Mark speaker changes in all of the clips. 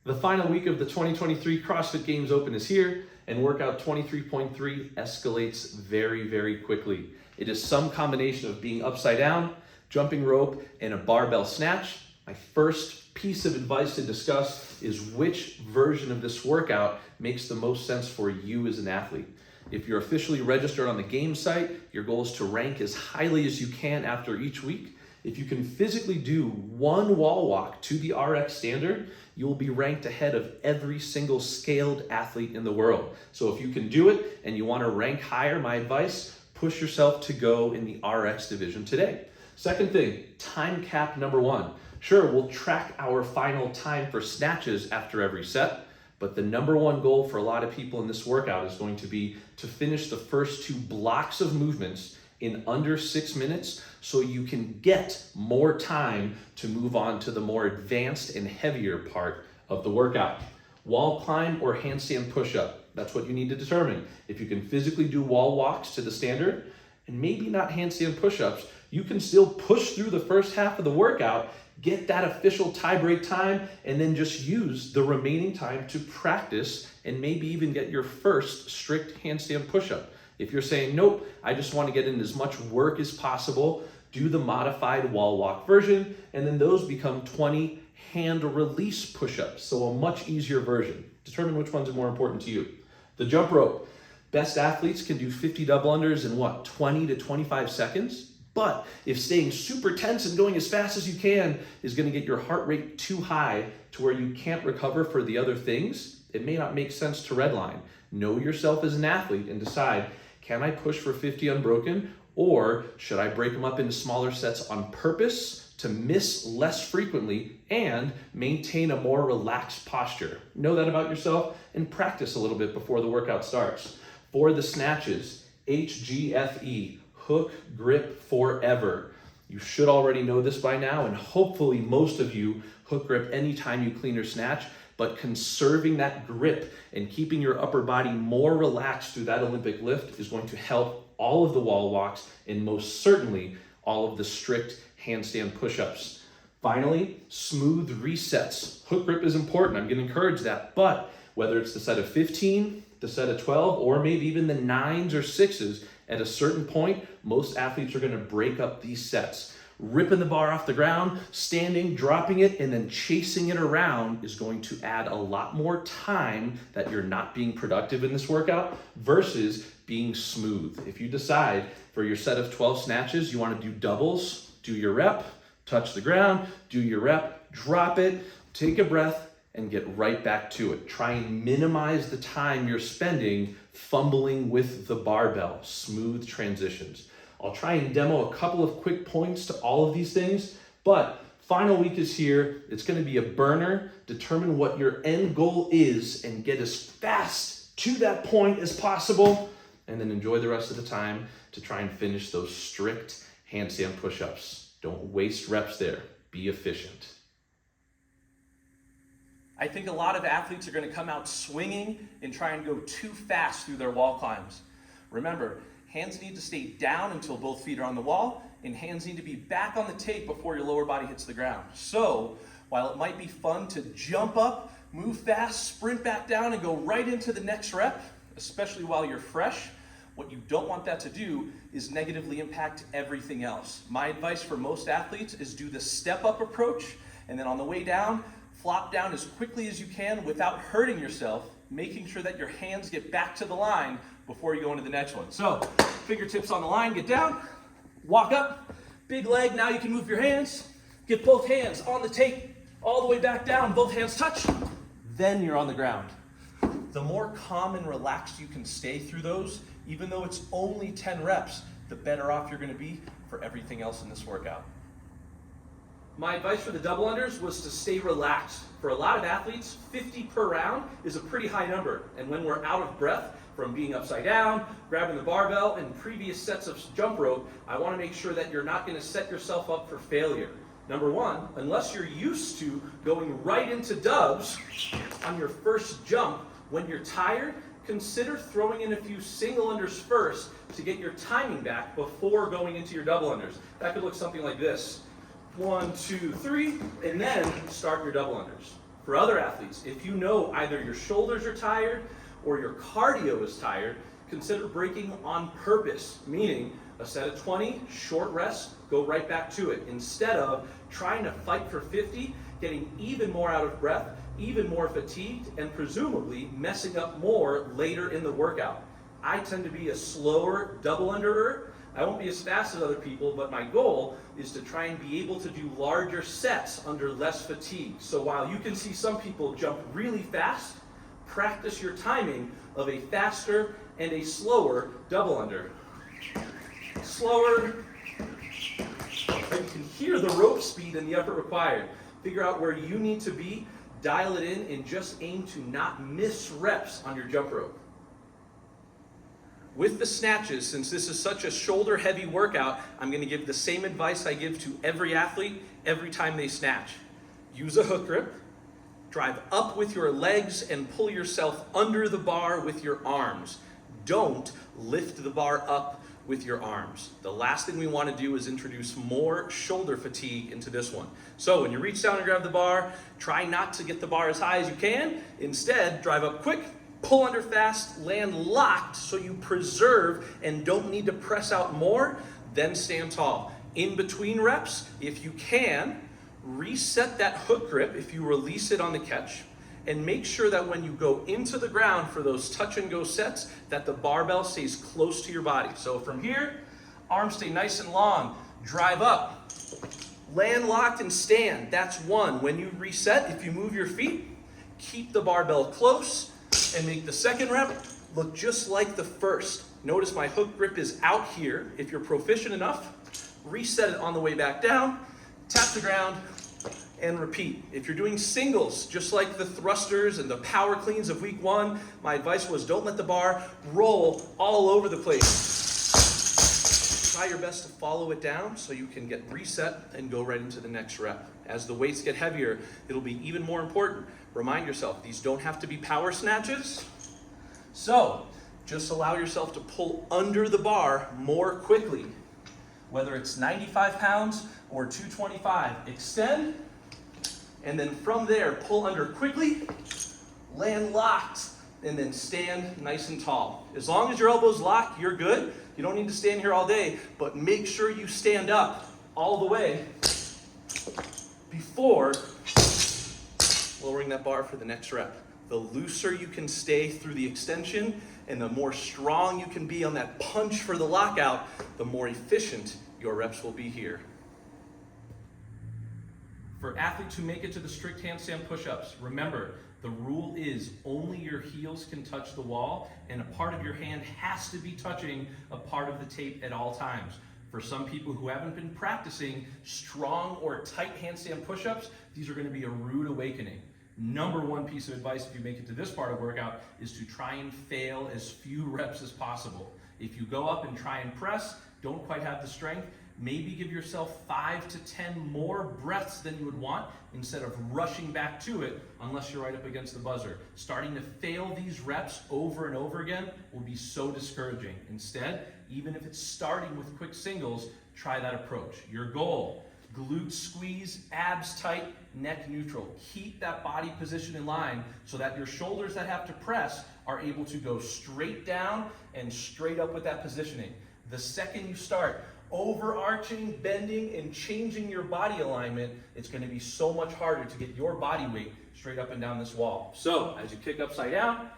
Speaker 1: The final week of the 2023 CrossFit Games Open is here, and workout 23.3 escalates very, very quickly. It is some combination of being upside down, jumping rope, and a barbell snatch. My first piece of advice to discuss is which version of this workout makes the most sense for you as an athlete. If you're officially registered on the game site, your goal is to rank as highly as you can after each week. If you can physically do one wall walk to the RX standard, you will be ranked ahead of every single scaled athlete in the world. So if you can do it and you want to rank higher, my advice, push yourself to go in the RX division today. Second thing, time cap number one. Sure, we'll track our final time for snatches after every set, but the number one goal for a lot of people in this workout is going to be to finish the first two blocks of movements in under 6 minutes so you can get more time to move on to the more advanced and heavier part of the workout. Wall climb or handstand push-up, that's what you need to determine. If you can physically do wall walks to the standard, and maybe not handstand push-ups, you can still push through the first half of the workout, get that official tie break time, and then just use the remaining time to practice and maybe even get your first strict handstand push-up. If you're saying, nope, I just want to get in as much work as possible, do the modified wall walk version, and then those become 20 hand release push-ups, so a much easier version. Determine which ones are more important to you. The jump rope. Best athletes can do 50 double unders in 20 to 25 seconds? But if staying super tense and going as fast as you can is going to get your heart rate too high to where you can't recover for the other things, it may not make sense to redline. Know yourself as an athlete and decide, can I push for 50 unbroken, or should I break them up into smaller sets on purpose to miss less frequently and maintain a more relaxed posture? Know that about yourself and practice a little bit before the workout starts. For the snatches, HGFE, hook grip forever. You should already know this by now, and hopefully most of you hook grip anytime you clean or snatch, but conserving that grip and keeping your upper body more relaxed through that Olympic lift is going to help all of the wall walks and most certainly all of the strict handstand push-ups. Finally, smooth resets. Hook grip is important, I'm gonna encourage that, but whether it's the set of 15, the set of 12, or maybe even the 9s or 6s, at a certain point, most athletes are gonna break up these sets. Ripping the bar off the ground, standing, dropping it, and then chasing it around is going to add a lot more time that you're not being productive in this workout versus being smooth. If you decide for your set of 12 snatches, you wanna do doubles, do your rep, touch the ground, do your rep, drop it, take a breath, and get right back to it. Try and minimize the time you're spending fumbling with the barbell. Smooth transitions. I'll try and demo a couple of quick points to all of these things, but final week is here. It's gonna be a burner. Determine what your end goal is and get as fast to that point as possible, and then enjoy the rest of the time to try and finish those strict handstand push-ups. Don't waste reps there. Be efficient.
Speaker 2: I think a lot of athletes are going to come out swinging and try and go too fast through their wall climbs. Remember, hands need to stay down until both feet are on the wall, and hands need to be back on the tape before your lower body hits the ground. So, while it might be fun to jump up, move fast, sprint back down, and go right into the next rep, especially while you're fresh, what you don't want that to do is negatively impact everything else. My advice for most athletes is do the step-up approach, and then on the way down, flop down as quickly as you can without hurting yourself, making sure that your hands get back to the line before you go into the next one. So, fingertips on the line, get down, walk up, big leg, now you can move your hands, get both hands on the tape, all the way back down, both hands touch, then you're on the ground. The more calm and relaxed you can stay through those, even though it's only 10 reps, the better off you're gonna be for everything else in this workout. My advice for the double unders was to stay relaxed. For a lot of athletes, 50 per round is a pretty high number. And when we're out of breath from being upside down, grabbing the barbell, and previous sets of jump rope, I wanna make sure that you're not gonna set yourself up for failure. Number one, unless you're used to going right into dubs on your first jump when you're tired, consider throwing in a few single unders first to get your timing back before going into your double unders. That could look something like this. 1, 2, 3, and then start your double unders. For other athletes, if you know either your shoulders are tired or your cardio is tired, consider breaking on purpose, meaning a set of 20, short rest, go right back to it, instead of trying to fight for 50, getting even more out of breath, even more fatigued, and presumably messing up more later in the workout. I tend to be a slower double underer. I won't be as fast as other people, but my goal is to try and be able to do larger sets under less fatigue. So while you can see some people jump really fast, practice your timing of a faster and a slower double under. Slower, and you can hear the rope speed and the effort required. Figure out where you need to be, dial it in, and just aim to not miss reps on your jump rope. With the snatches, since this is such a shoulder heavy workout, I'm going to give the same advice I give to every athlete every time they snatch. Use a hook grip, drive up with your legs, and pull yourself under the bar with your arms. Don't lift the bar up with your arms. The last thing we want to do is introduce more shoulder fatigue into this one. So when you reach down and grab the bar, try not to get the bar as high as you can. Instead, drive up quick, pull under fast, land locked so you preserve and don't need to press out more, then stand tall. In between reps, if you can, reset that hook grip if you release it on the catch, and make sure that when you go into the ground for those touch and go sets, that the barbell stays close to your body. So from here, arms stay nice and long, drive up, land locked and stand. That's one. When you reset, if you move your feet, keep the barbell close and make the second rep look just like the first. Notice my hook grip is out here. If you're proficient enough, reset it on the way back down, tap the ground, and repeat. If you're doing singles, just like the thrusters and the power cleans of week one, my advice was don't let the bar roll all over the place. Try your best to follow it down so you can get reset and go right into the next rep. As the weights get heavier, it'll be even more important. Remind yourself, these don't have to be power snatches. So just allow yourself to pull under the bar more quickly. Whether it's 95 pounds or 225, extend, and then from there, pull under quickly, land locked, and then stand nice and tall. As long as your elbows lock, you're good. You don't need to stand here all day, but make sure you stand up all the way before lowering that bar for the next rep. The looser you can stay through the extension and the more strong you can be on that punch for the lockout, the more efficient your reps will be here. For athletes who make it to the strict handstand push-ups, remember, the rule is only your heels can touch the wall, and a part of your hand has to be touching a part of the tape at all times. For some people who haven't been practicing strong or tight handstand push-ups, these are going to be a rude awakening. Number one piece of advice if you make it to this part of workout is to try and fail as few reps as possible. If you go up and try and press, don't quite have the strength, maybe give yourself 5 to 10 more breaths than you would want instead of rushing back to it unless you're right up against the buzzer. Starting to fail these reps over and over again will be so discouraging. Instead, even if it's starting with quick singles, try that approach. Your goal, glute squeeze, abs tight, neck neutral. Keep that body position in line so that your shoulders that have to press are able to go straight down and straight up with that positioning. The second you start overarching, bending, and changing your body alignment, it's going to be so much harder to get your body weight straight up and down this wall. So as you kick upside down,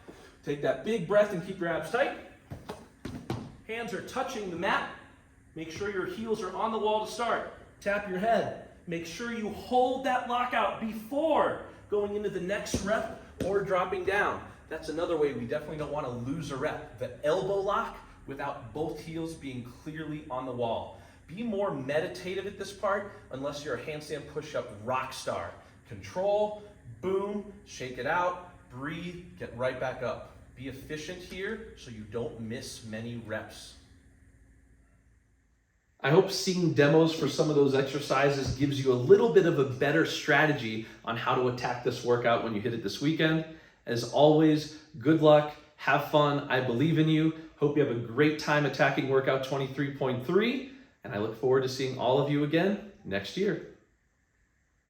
Speaker 2: take that big breath and keep your abs tight. Hands are touching the mat. Make sure your heels are on the wall to start. Tap your head. Make sure you hold that lockout before going into the next rep or dropping down. That's another way we definitely don't want to lose a rep. The elbow lock without both heels being clearly on the wall. Be more meditative at this part unless you're a handstand push-up rock star. Control, boom, shake it out, breathe, get right back up. Be efficient here so you don't miss many reps.
Speaker 1: I hope seeing demos for some of those exercises gives you a little bit of a better strategy on how to attack this workout when you hit it this weekend. As always, good luck, have fun, I believe in you. Hope you have a great time attacking workout 23.3, and I look forward to seeing all of you again next year.